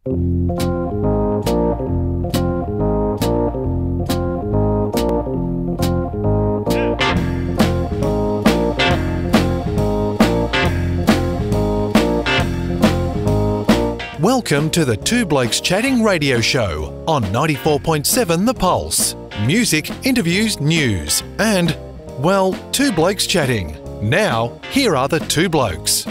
Welcome to the Two Blokes Chatting radio show on 94.7 The Pulse. Music, interviews, news and, well, two blokes chatting. Now, here are the two blokes.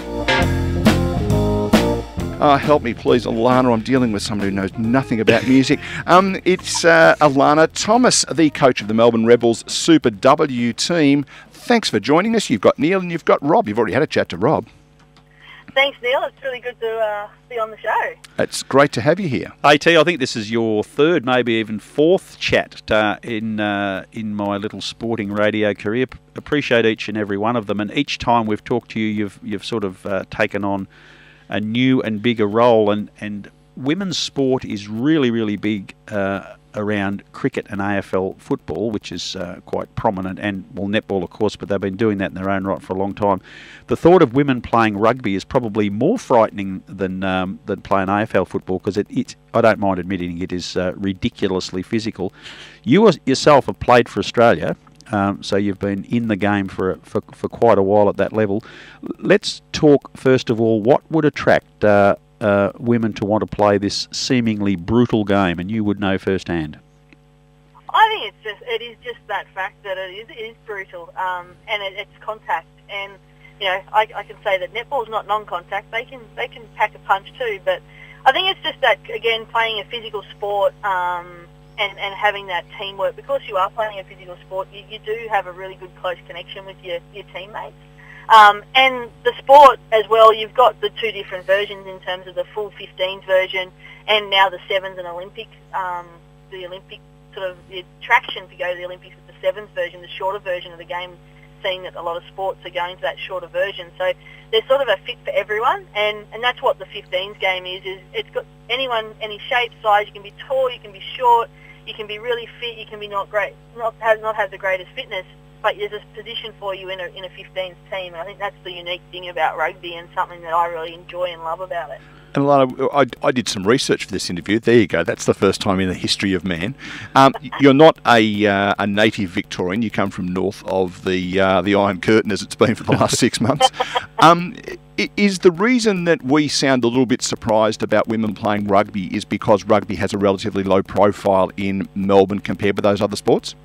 Help me please, Alana. I'm dealing with somebody who knows nothing about music. It's Alana Thomas, the coach of the Melbourne Rebels Super W team. Thanks for joining us. You've got Neil and you've got Rob. You've already had a chat to Rob. Thanks, Neil. It's really good to be on the show. It's great to have you here. AT, I think this is your third, maybe even fourth chat in my little sporting radio career. Appreciate each and every one of them, and each time we've talked to you, you've sort of taken on a new and bigger role, and women's sport is really, really big around cricket and AFL football, which is quite prominent, and, well, netball, of course, but they've been doing that in their own right for a long time. The thought of women playing rugby is probably more frightening than playing AFL football, because I don't mind admitting it is ridiculously physical. You yourself have played for Australia, so you've been in the game for quite a while at that level. Let's talk, first of all, what would attract women to want to play this seemingly brutal game, and you would know firsthand. I think it is just that fact that it is brutal, and it's contact. And I can say that netball's not non-contact. They can pack a punch too, but I think it's just that, again, playing a physical sport and having that teamwork. Because you are playing a physical sport, you do have a really good close connection with your teammates. And the sport as well, you've got the two different versions in terms of the full 15s version and now the 7s and Olympic, the Olympic sort of the attraction to go to the Olympics with the 7s version, the shorter version of the game, seeing that a lot of sports are going to that shorter version. So there's sort of a fit for everyone, and that's what the 15s game is it's got anyone, any shape, size. You can be tall, you can be short, you can be really fit, you can be not have the greatest fitness, but there's a position for you in a 15s team, and I think that's the unique thing about rugby and something that I really enjoy and love about it. And Alana, I did some research for this interview. There you go. That's the first time in the history of man. You're not a native Victorian. You come from north of the Iron Curtain, as it's been for the last 6 months. Is the reason that we sound a little bit surprised about women playing rugby is because rugby has a relatively low profile in Melbourne compared with those other sports?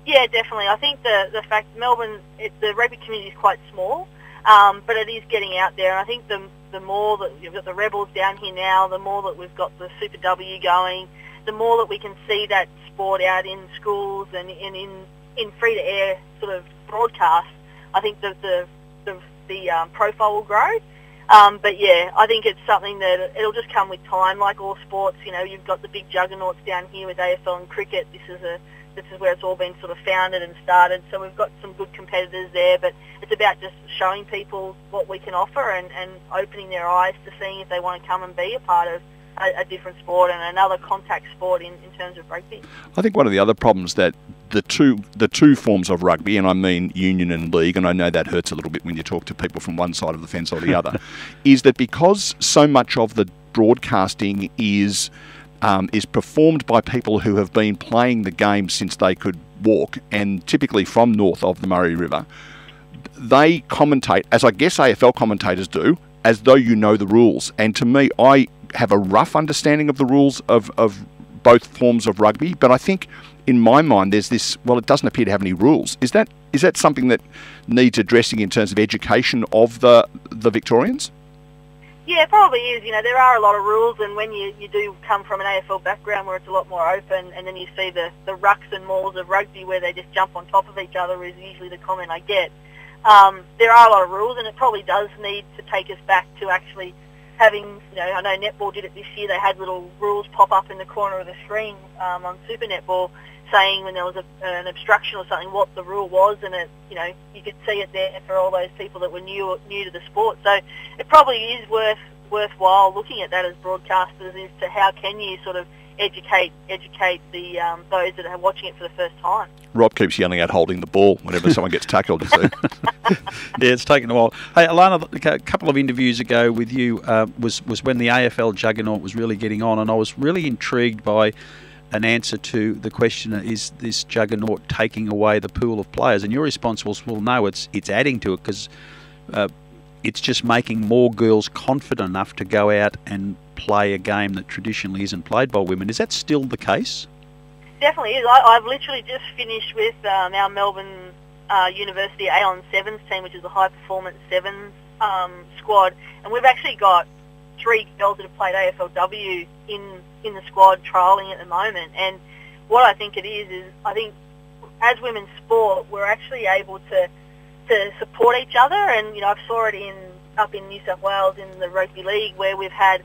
Yeah, definitely. I think the fact Melbourne, the rugby community is quite small, but it is getting out there. And I think the more that you've got the Rebels down here now, the more that we've got the Super W going, the more that we can see that sport out in schools and in free-to-air sort of broadcast, I think the profile will grow. But yeah, I think it's something that it'll just come with time, like all sports. You've got the big juggernauts down here with AFL and cricket. This is where it's all been sort of founded and started. So we've got some good competitors there, but it's about just showing people what we can offer and opening their eyes to seeing if they want to come and be a part of a different sport and another contact sport in terms of rugby. I think one of the other problems that the two forms of rugby, and I mean union and league, and I know that hurts a little bit when you talk to people from one side of the fence or the other, is that because so much of the broadcasting is performed by people who have been playing the game since they could walk, and typically from north of the Murray River, they commentate, as I guess AFL commentators do, as though you know the rules. And to me, I have a rough understanding of the rules of both forms of rugby, but I think in my mind there's this, well, it doesn't appear to have any rules. Is that something that needs addressing in terms of education of the Victorians? Yeah, it probably is. There are a lot of rules, and when you do come from an AFL background where it's a lot more open, and then you see the rucks and mauls of rugby where they just jump on top of each other is usually the comment I get. There are a lot of rules, and it probably does need to take us back to actually having, I know netball did it this year, they had little rules pop up in the corner of the screen on Super Netball saying when there was an obstruction or something what the rule was, and you could see it there for all those people that were new to the sport. So it probably is worthwhile looking at that as broadcasters, as to how can you sort of educate the those that are watching it for the first time. Rob keeps yelling out holding the ball whenever someone gets tackled, you see. Yeah, it's taken a while. Hey, Alana, a couple of interviews ago with you was when the AFL juggernaut was really getting on, and I was really intrigued by an answer to the question, is this juggernaut taking away the pool of players? And your response was, well, no, it's adding to it, because it's just making more girls confident enough to go out and play a game that traditionally isn't played by women. Is that still the case? Definitely is. I've literally just finished with our Melbourne University Aon Sevens team, which is a high performance sevens squad, and we've actually got 3 girls that have played AFLW in the squad trialling at the moment. And what I think it is I think as women's sport, we're actually able to support each other. And you know, I saw it up in New South Wales in the rugby league, where we've had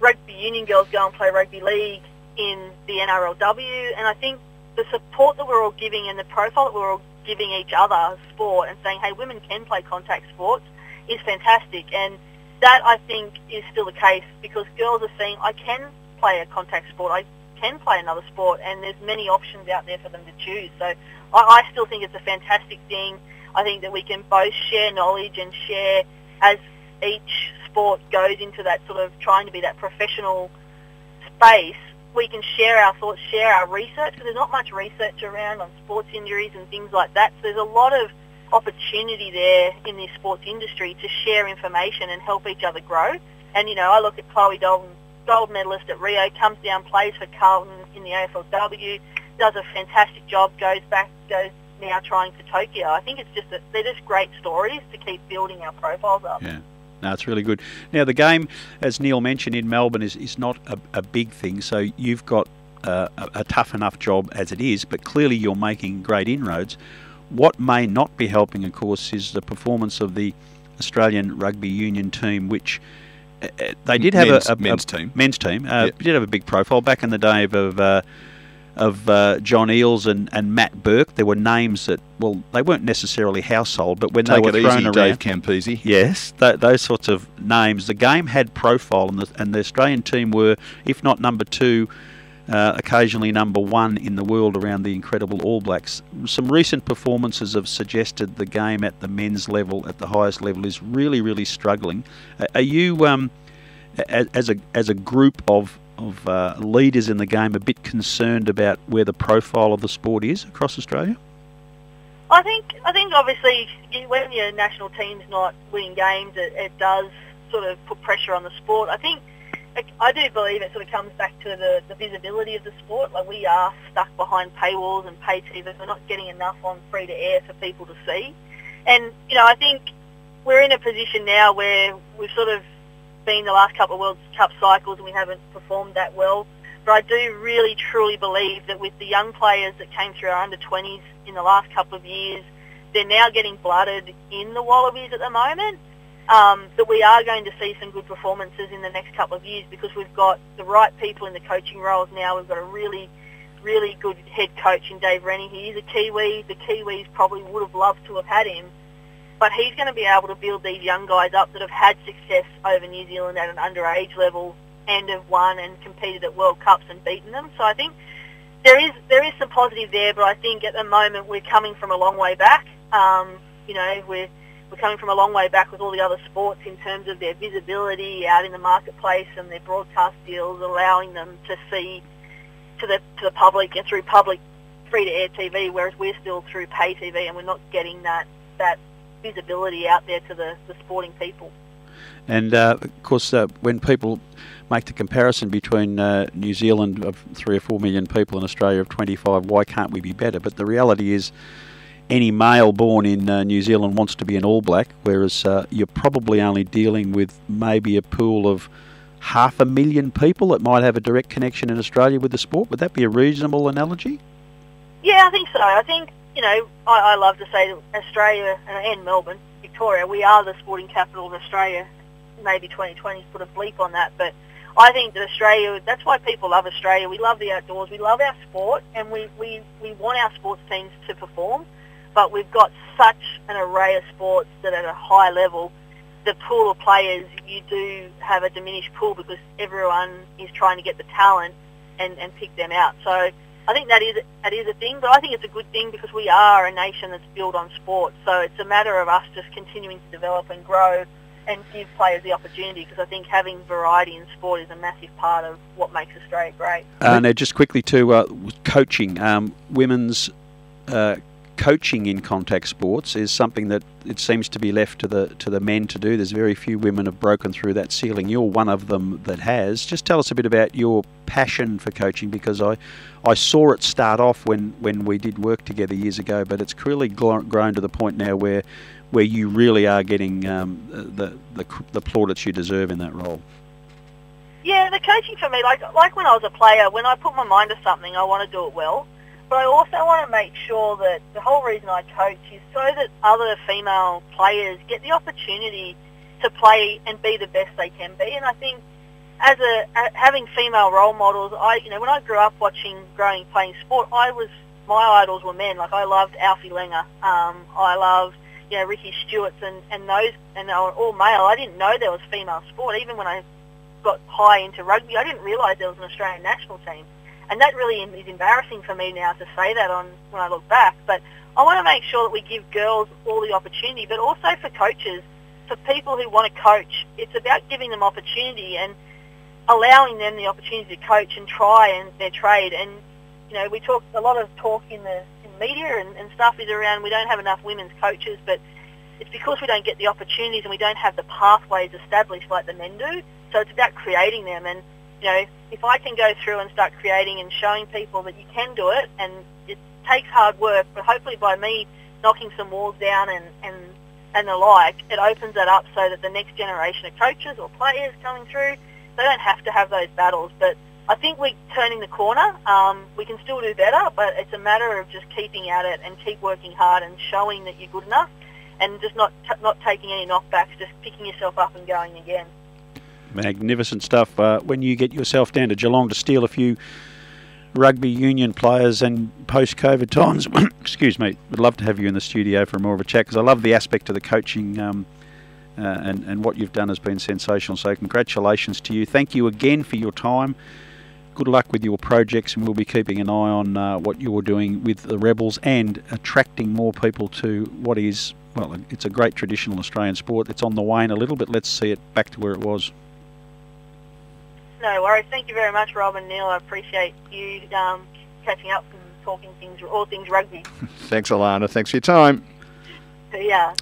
rugby union girls go and play rugby league in the NRLW, and I think the support that we're all giving and the profile that we're all giving each other sport and saying, hey, women can play contact sports is fantastic. And that, I think, is still the case, because girls are saying, I can play a contact sport, I can play another sport, and there's many options out there for them to choose. So I still think it's a fantastic thing. I think that we can both share knowledge and share, as each sport goes into that sort of trying to be that professional space, we can share our thoughts, share our research, because there's not much research around on sports injuries and things like that. So there's a lot of opportunity there in the sports industry to share information and help each other grow. And, you know, I look at Chloe Dalton, gold medalist at Rio, comes down, plays for Carlton in the AFLW, does a fantastic job, goes now trying for Tokyo. I think it's just they're just great stories to keep building our profiles up. Yeah. No, it's really good. Now, the game, as Neil mentioned, in Melbourne is not a big thing, so you've got a tough enough job as it is, but clearly you're making great inroads. What may not be helping, of course, is the performance of the Australian Rugby Union team, which they did have a men's team. Did have a big profile back in the day of John Eales and Matt Burke. There were names that, well, they weren't necessarily household, but when they were thrown around, Dave Campese. Yes, those sorts of names. The game had profile, and the Australian team were, if not number 2, occasionally number 1 in the world around the incredible All Blacks. Some recent performances have suggested the game at the men's level, at the highest level, is really, really struggling. Are you, as a group of leaders in the game, a bit concerned about where the profile of the sport is across Australia? I think obviously when your national team's not winning games, it does sort of put pressure on the sport. I do believe it sort of comes back to the visibility of the sport. Like, we are stuck behind paywalls and pay TV. We're not getting enough on free to air for people to see. And, you know, I think we're in a position now where we've sort of been the last couple of World Cup cycles and we haven't performed that well. But I do really, truly believe that with the young players that came through our under-20s in the last couple of years, they're now getting blooded in the Wallabies at the moment, that we are going to see some good performances in the next couple of years, because we've got the right people in the coaching roles now. We've got a really, really good head coach in Dave Rennie. He is a Kiwi. The Kiwis probably would have loved to have had him. But he's going to be able to build these young guys up that have had success over New Zealand at an underage level and have won and competed at World Cups and beaten them. So I think there is some positive there, but I think at the moment we're coming from a long way back. You know, we're coming from a long way back with all the other sports in terms of their visibility out in the marketplace and their broadcast deals allowing them to see to the public and through public free-to-air TV, whereas we're still through pay TV and we're not getting that visibility out there to the sporting people. And of course, when people make the comparison between New Zealand of 3 or 4 million people and Australia of 25, why can't we be better? But the reality is, any male born in New Zealand wants to be an All Black, whereas you're probably only dealing with maybe a pool of 500,000 people that might have a direct connection in Australia with the sport. Would that be a reasonable analogy? Yeah, I think so. I think, you know, I love to say that Australia and Melbourne, Victoria, we are the sporting capital of Australia. Maybe 2020's put a bleep on that, but I think that Australia, that's why people love Australia. We love the outdoors, we love our sport, and we want our sports teams to perform, but we've got such an array of sports that at a high level, the pool of players, you do have a diminished pool because everyone is trying to get the talent. and pick them out. So I think that is a thing, but I think it's a good thing because we are a nation that's built on sport. So it's a matter of us just continuing to develop and grow and give players the opportunity, because I think having variety in sport is a massive part of what makes Australia great. Now, just quickly to coaching, women's coaching in contact sports is something that it seems to be left to the men to do. There's very few women have broken through that ceiling. You're one of them that has. Just tell us a bit about your passion for coaching, because I saw it start off when we did work together years ago, but it's clearly grown to the point now where you really are getting the plaudits you deserve in that role. Yeah, the coaching for me, like when I was a player, when I put my mind to something, I want to do it well. But I also want to make sure that the whole reason I coach is so that other female players get the opportunity to play and be the best they can be. And I think having female role models, when I grew up playing sport, my idols were men. Like, I loved Alfie Langer. I loved Ricky Stewart's and those, and they were all male. I didn't know there was female sport. Even when I got high into rugby, I didn't realise there was an Australian national team. And that really is embarrassing for me now to say that when I look back. But I want to make sure that we give girls all the opportunity, but also for coaches, for people who want to coach, it's about giving them opportunity and allowing them the opportunity to coach and try their trade. And, we talk a lot of talk in media and stuff is around we don't have enough women's coaches, but it's because we don't get the opportunities and we don't have the pathways established like the men do. So it's about creating them. And, if I can go through and start creating and showing people that you can do it, and it takes hard work, but hopefully by me knocking some walls down and the like, it opens that up so that the next generation of coaches or players coming through, they don't have to have those battles. But I think we're turning the corner. We can still do better, but it's a matter of just keeping at it and keep working hard and showing that you're good enough, and just not taking any knockbacks, just picking yourself up and going again. Magnificent stuff. When you get yourself down to Geelong to steal a few rugby union players and post-COVID times, excuse me, would love to have you in the studio for more of a chat, because I love the aspect of the coaching and what you've done has been sensational. So congratulations to you. Thank you again for your time. Good luck with your projects, and we'll be keeping an eye on what you're doing with the Rebels and attracting more people to what is, well, it's a great traditional Australian sport. It's on the wane a little bit. Let's see it back to where it was. No worries. Thank you very much, Rob and Neil. I appreciate you catching up and talking all things rugby. Thanks, Alana. Thanks for your time. See ya.